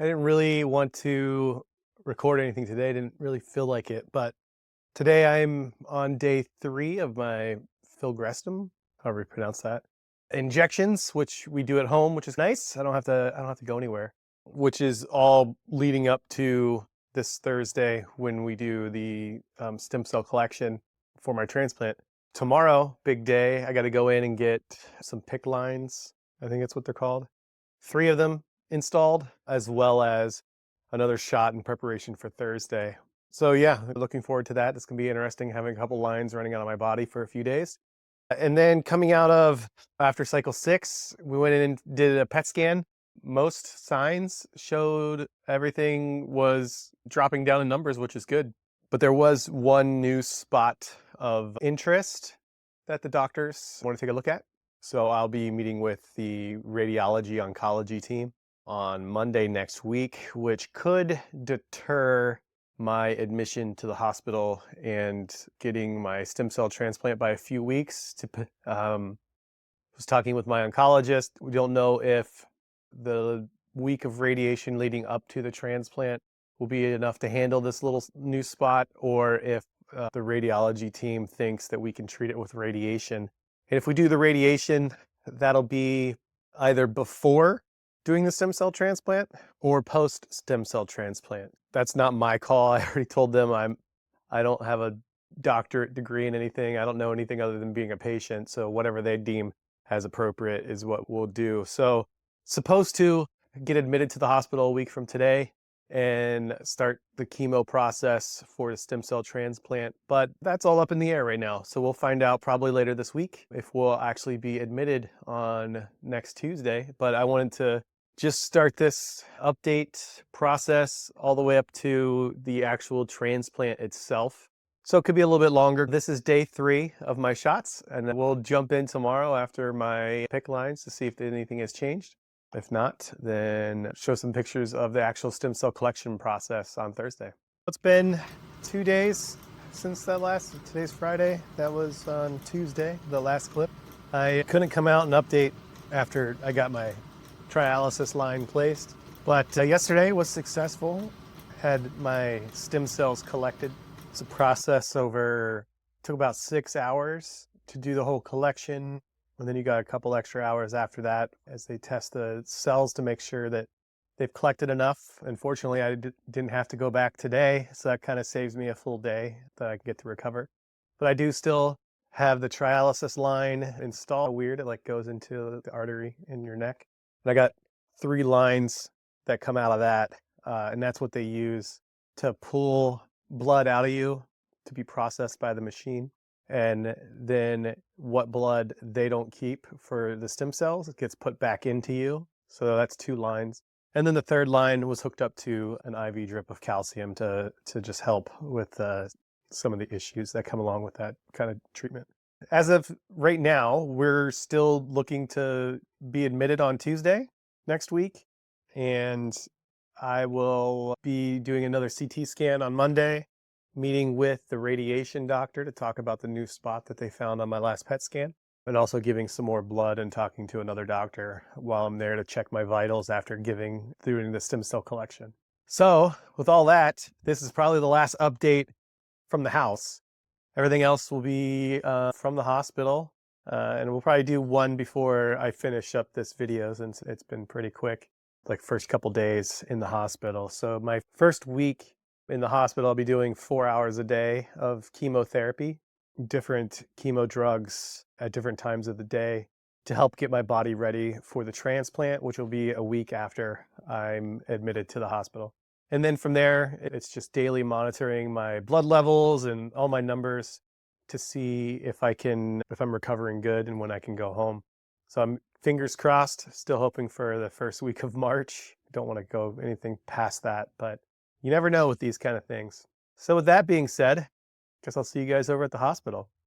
I didn't really want to record anything today. I didn't really feel like it, but today I'm on day 3 of my filgrestum, however you pronounce that, injections, which we do at home, which is nice. I don't have to go anywhere, which is all leading up to this Thursday when we do the stem cell collection for my transplant. Tomorrow, big day. I got to go in and get some PICC lines. I think that's what they're called. 3 of them installed, as well as another shot in preparation for Thursday. So yeah, looking forward to that. It's gonna be interesting having a couple lines running out of my body for a few days. And then coming out of after cycle 6, we went in and did a PET scan. Most signs showed everything was dropping down in numbers, which is good. But there was one new spot of interest that the doctors want to take a look at. So I'll be meeting with the Radiology Oncology team on Monday next week, which could deter my admission to the hospital and getting my stem cell transplant by a few weeks. Was talking with my oncologist. We don't know if the week of radiation leading up to the transplant will be enough to handle this little new spot, or if the radiology team thinks that we can treat it with radiation. And if we do the radiation, that'll be either before doing the stem cell transplant or post stem cell transplant. That's not my call. I already told them I don't have a doctorate degree in anything. I don't know anything other than being a patient. So whatever they deem as appropriate is what we'll do. So supposed to get admitted to the hospital a week from today and start the chemo process for the stem cell transplant. But that's all up in the air right now. So we'll find out probably later this week if we'll actually be admitted on next Tuesday. But I wanted to just start this update process all the way up to the actual transplant itself. So it could be a little bit longer. This is day 3 of my shots, and we'll jump in tomorrow after my PICC lines to see if anything has changed. If not, then show some pictures of the actual stem cell collection process on Thursday. It's been 2 days since today's Friday. That was on Tuesday, the last clip. I couldn't come out and update after I got my trialysis line placed, but yesterday was successful. Had my stem cells collected. It's a process took about 6 hours to do the whole collection. And then you got a couple extra hours after that as they test the cells to make sure that they've collected enough. Unfortunately, I didn't have to go back today, so that kind of saves me a full day that I can get to recover. But I do still have the trialysis line installed. Weird, it like goes into the artery in your neck. And I got 3 lines that come out of that, and that's what they use to pull blood out of you to be processed by the machine. And then what blood they don't keep for the stem cells, it gets put back into you. So that's 2 lines. And then the 3rd line was hooked up to an IV drip of calcium to just help with some of the issues that come along with that kind of treatment. As of right now, we're still looking to be admitted on Tuesday next week. And I will be doing another CT scan on Monday, meeting with the radiation doctor to talk about the new spot that they found on my last PET scan, and also giving some more blood and talking to another doctor while I'm there to check my vitals after doing the stem cell collection. So with all that, this is probably the last update from the house. Everything else will be from the hospital, and we'll probably do one before I finish up this video since it's been pretty quick, like first couple days in the hospital. So my first week in the hospital, I'll be doing 4 hours a day of chemotherapy, different chemo drugs at different times of the day to help get my body ready for the transplant, which will be a week after I'm admitted to the hospital. And then from there, it's just daily monitoring my blood levels and all my numbers to see if I'm recovering good and when I can go home. So I'm fingers crossed, still hoping for the first week of March. Don't want to go anything past that, but you never know with these kind of things. So with that being said, guess I'll see you guys over at the hospital.